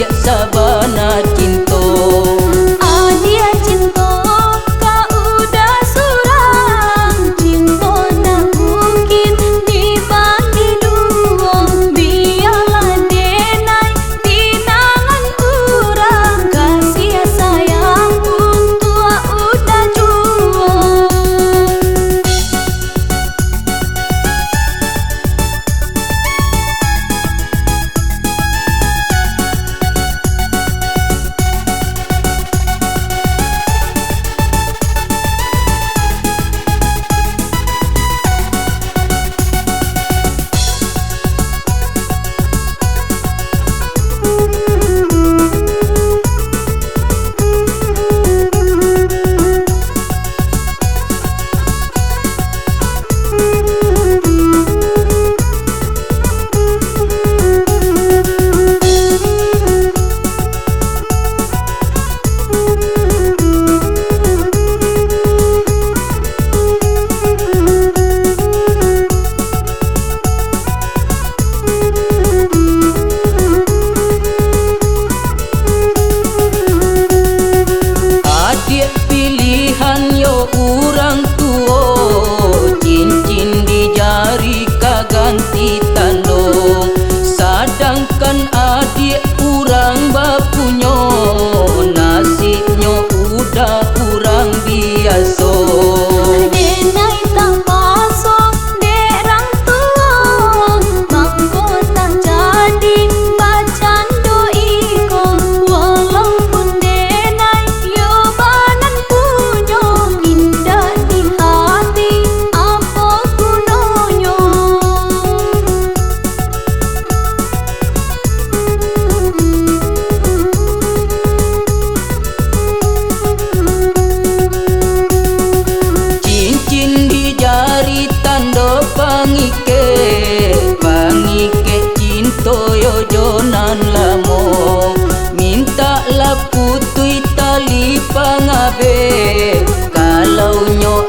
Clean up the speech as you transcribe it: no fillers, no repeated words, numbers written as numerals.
adik sabana cinta. Adik cinta kau udah surang, cinta nak mungkin dibagi dua. Biarlah denai tinangan urang, kasih sayang tua udah jua. Pilihan yo urang tua, cincin di jari kaganti tandong. Sedangkan adik urang bapunyo, nasibnya udah urang biasa. Denai tak pasok derang tua, mangko tak jadi bacan doiko. Walaupun denai yo banan punyo, indah di hati apa gunanya. Cincin di jari tanda pangike, pangike cinta yo jonan lamo. Minta lah putui tali pangabe, kalau nyo